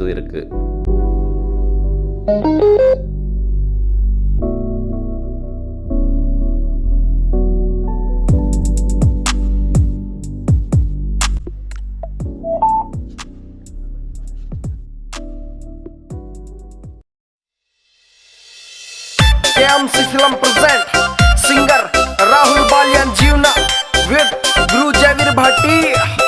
இருக்கு. AMC Film present singer Rahul Balian Jivna with Guru Javir Bhatti.